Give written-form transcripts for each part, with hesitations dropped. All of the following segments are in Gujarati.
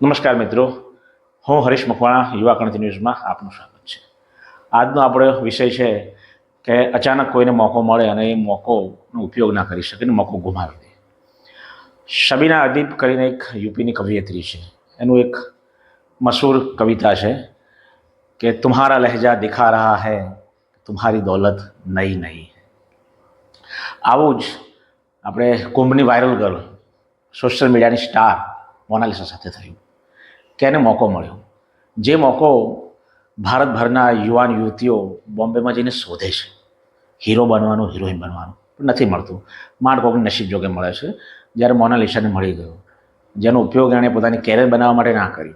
નમસ્કાર મિત્રો, હું હરીશ મકવાણા યુવા ક્રાંતિ ન્યૂઝમાં આપનું સ્વાગત છે. આજનો આપણો વિષય છે કે અચાનક કોઈને મોકો મળે અને એ મોકોનો ઉપયોગ ના કરી શકે ને મોકો ગુમાવી દે. શબીના અદીબ કરીને એક યુપીની કવિયત્રી છે. એનું એક મશહૂર કવિતા છે કે તુમ્હારા લહેજા દિખા રહા હૈ તુમ્હારી દૌલત નઈ નહીં. આવું જ આપણે કુંભની વાયરલ ગર્લ સોશિયલ મીડિયાની સ્ટાર મોનાલિસા સાથે થયું કે એને મોકો મળ્યો. જે મોકો ભારતભરના યુવાન યુવતીઓ બોમ્બેમાં જઈને શોધે છે, હીરો બનવાનું, હિરોઈન બનવાનું, પણ નથી મળતું. માંડ કોકની નસીબ જોગે મળે છે. જ્યારે મોનાલિસાને મળી ગયો, જેનો ઉપયોગ એણે પોતાની કેરિયર બનાવવા માટે ના કરી,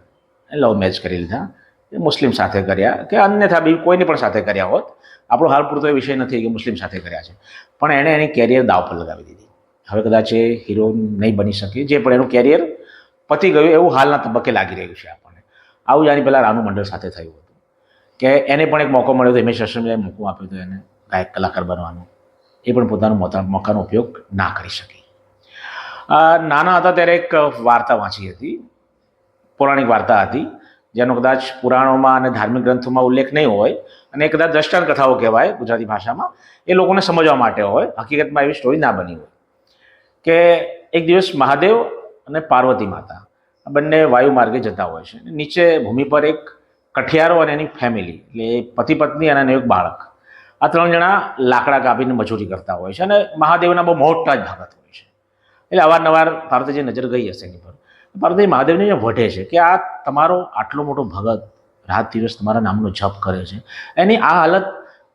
લવ મેરેજ કરી લીધા, એ મુસ્લિમ સાથે કર્યા કે અન્યથા બી કોઈની પણ સાથે કર્યા હોત. આપણો હાલ પૂરતો એ વિષય નથી કે મુસ્લિમ સાથે કર્યા છે, પણ એણે એની કેરિયર દાવ પર લગાવી દીધી. હવે કદાચ એ હીરો નહીં બની શકે, જે પણ એનું કેરિયર પતી ગયું એવું હાલના તબક્કે લાગી રહ્યું છે આપણને. આવું જ આની પહેલાં રાનુ મંડળ સાથે થયું હતું કે એને પણ એક મોકો મળ્યો હતો, હિમેશ રેશમિયાએ મોકો આપ્યો હતો એને ગાયક કલાકાર બનવાનો. એ પણ પોતાનો મોકાનો ઉપયોગ ના કરી શકી. નાના હતા ત્યારે એક વાર્તા વાંચી હતી, પૌરાણિક વાર્તા હતી, જેનો કદાચ પુરાણોમાં અને ધાર્મિક ગ્રંથોમાં ઉલ્લેખ નહીં હોય અને એ કદાચ દ્રષ્ટાંત કથાઓ કહેવાય ગુજરાતી ભાષામાં. એ લોકોને સમજવા માટે હોય, હકીકતમાં એવી સ્ટોરી ના બની હોય. કે એક દિવસ મહાદેવ અને પાર્વતી માતા આ બંને વાયુ માર્ગે જતા હોય છે. નીચે ભૂમિ પર એક કઠિયારો અને એની ફેમિલી, એટલે પતિ પત્ની અને એનું એક બાળક, આ ત્રણ જણા લાકડા કાપીને મજૂરી કરતા હોય છે અને મહાદેવના બહુ મોટા જ ભગત હોય છે. એટલે અવારનવાર પાર્વતીજી નજર ગઈ હશે એની પર. પાર્વતી મહાદેવને વઢે છે કે આ તમારો આટલો મોટો ભગત રાત દિવસ તમારા નામનો જપ કરે છે, એની આ હાલત,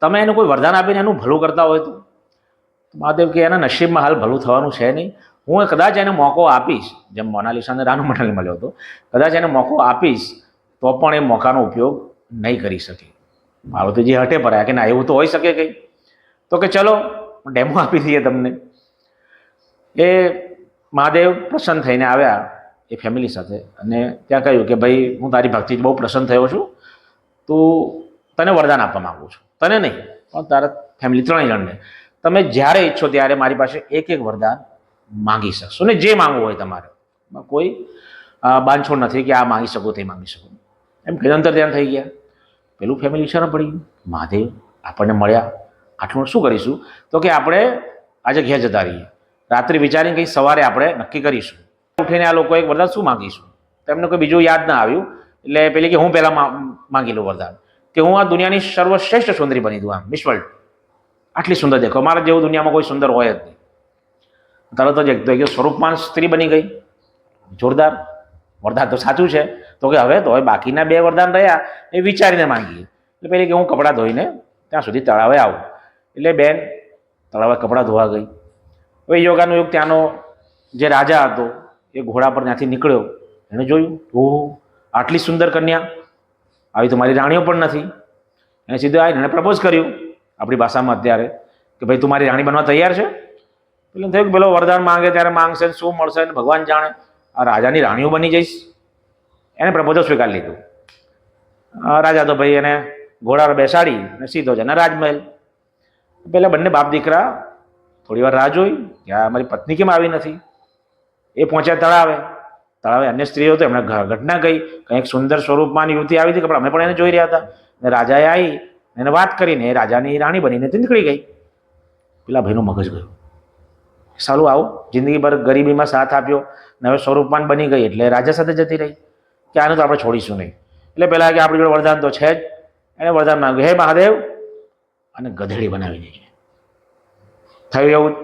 તમે એને કોઈ વરદાન આપીને એનું ભલું કરતા હોય તો? મહાદેવ કે એના નસીબમાં હાલ ભલું થવાનું છે નહીં. હું કદાચ એને મોકો આપીશ, જેમ મોનાલિસાને રાનુ મંડળ મળ્યો હતો, કદાચ એને મોકો આપીશ તો પણ એ મોકાનો ઉપયોગ નહીં કરી શકે. પાર્વતીજી હટે પડ્યા કે ના, એવું તો હોઈ શકે કંઈ. તો કે ચલો ડેમો આપી દઈએ તમને. એ મહાદેવ પ્રસન્ન થઈને આવ્યા એ ફેમિલી સાથે અને ત્યાં કહ્યું કે ભાઈ, હું તારી ભક્તિ બહુ પ્રસન્ન થયો છું, તું, તને વરદાન આપવા માગું છું. તને નહીં પણ તારા ફેમિલી ત્રણેય જણને તમે જ્યારે ઈચ્છો ત્યારે મારી પાસે એક એક વરદાન માંગી શકશો ને જે માંગવું હોય તમારે. કોઈ બાંધછોડ નથી કે આ માંગી શકો તે માંગી શકો. એમ કે અંતર ધ્યાન થઈ ગયા. પેલું ફેમિલી ઈચ્છા ન પડી. મહાદેવ આપણને મળ્યા, આટલું શું કરીશું? તો કે આપણે આજે ઘેર જતા રહીએ, રાત્રે વિચારીને કંઈ સવારે આપણે નક્કી કરીશું. ઉઠીને આ લોકો એક વરદાન શું માંગીશું, તેમને કોઈ બીજું યાદ ના આવ્યું. એટલે પેલી કે હું પહેલાં માંગી લઉં વરદાન કે હું આ દુનિયાની સર્વશ્રેષ્ઠ સુંદરી બની દઉં, આમ મિસ વર્લ્ડ, આટલી સુંદર દેખો, મારા જેવું દુનિયામાં કોઈ સુંદર હોય જ નહીં. તરત જ એક સ્વરૂપમાન સ્ત્રી બની ગઈ. જોરદાર વરદાન તો સાચું છે. તો કે હવે તો હવે બાકીના બે વરદાન રહ્યા એ વિચારીને માંગીએ. એટલે પેલી કે હું કપડાં ધોઈને ત્યાં સુધી તળાવે આવું. એટલે બેન તળાવે કપડાં ધોવા ગઈ. હવે યોગાનું યુગ, ત્યાંનો જે રાજા હતો એ ઘોડા પર ત્યાંથી નીકળ્યો. એણે જોયું, ઓહ આટલી સુંદર કન્યા, આવી તો મારી રાણીઓ પણ નથી. એને સીધું આવીને એણે પ્રપોઝ કર્યું આપણી ભાષામાં અત્યારે કે ભાઈ તું મારી રાણી બનવા તૈયાર છે? એટલે થયું કે પેલો વરદાન માંગે ત્યારે માંગશે, શું મળશે ને ભગવાન જાણે. આ રાજાની રાણીઓ બની જઈશ. એને પ્રપોઝલ સ્વીકારી લીધું. રાજા તો ભાઈ એને ઘોડા પર બેસાડી અને સીધો જને રાજમહેલ. પેલા બંને બાપ દીકરા થોડી વાર રાહ જોઈ કે આ મારી પત્ની કેમ આવી નથી. એ પહોંચ્યા તળાવે. તળાવે અન્ય સ્ત્રીઓ તો એમને ઘટના ગઈ, કંઈક સુંદર સ્વરૂપમાં યુવતી આવી હતી કે અમે પણ એને જોઈ રહ્યા હતા. અને રાજાએ આવી એને વાત કરીને એ રાજાની રાણી બનીને તે નીકળી ગઈ. પેલા ભાઈનું મગજ ગયું, સાલું આવું જિંદગીભર ગરીબીમાં સાથ આપ્યો ને હવે સ્વરૂપમાન બની ગઈ એટલે રાજા સાથે જતી રહી, કે આને તો આપણે છોડીશું નહીં. એટલે પહેલાં કે આપણી જોડે વરદાન તો છે જ. એને વરદાન માંગ્યું, હે મહાદેવ અને ગધેડી બનાવી દેજે. થયું એવું જ.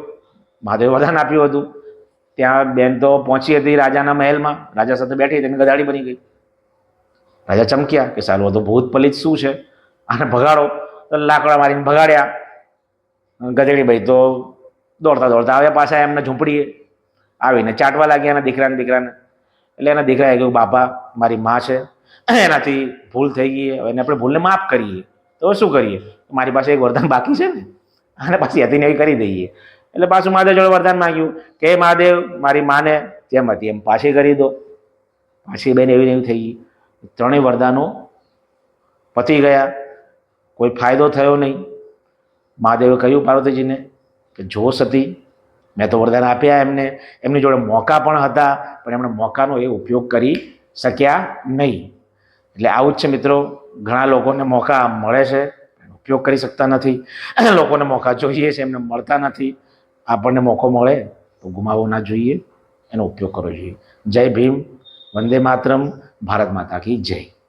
મહાદેવે વરદાન આપ્યું હતું. ત્યાં બેન તો પહોંચી હતી રાજાના મહેલમાં, રાજા સાથે બેઠી તેની ગધાડી બની ગઈ. રાજા ચમક્યા કે સાલું તો ભૂત પલિત શું છે, આને ભગાડો. તો લાકડા મારીને ભગાડ્યા. ગધેડી ભાઈ તો દોડતા દોડતા આવ્યા પાછા એમના ઝૂંપડીએ. આવીને ચાટવા લાગ્યા એના દીકરાને. એટલે એના દીકરાએ કહ્યું, બાપા મારી મા છે, એનાથી ભૂલ થઈ ગઈ, હવે એને આપણે ભૂલને માફ કરીએ. તો શું કરીએ? મારી પાસે એક વરદાન બાકી છે ને, આને પાછી હતી ને એવી કરી દઈએ. એટલે પાછું મહાદેવ જોડે વરદાન માંગ્યું કે મહાદેવ મારી માને જેમ હતી એમ પાછી કરી દો. પાછી બેન એવી ને એવી થઈ ગઈ. ત્રણેય વરદાનો પતી ગયા, કોઈ ફાયદો થયો નહીં. મહાદેવે કહ્યું પાર્વતીજીને કે જો સતી, મેં તો વરદાન આપ્યા એમને, એમની જોડે મોકા પણ હતા, પણ એમણે મોકાનો એ ઉપયોગ કરી શક્યા નહીં. એટલે આવું જ છે મિત્રો, ઘણા લોકોને મોકા મળે છે, ઉપયોગ કરી શકતા નથી. લોકોને મોકા જોઈએ છે, એમને મળતા નથી. આપણને મોકો મળે તો ગુમાવવો ના જોઈએ, એનો ઉપયોગ કરવો જોઈએ. જય ભીમ, વંદે માતરમ, ભારત માતા કી જય.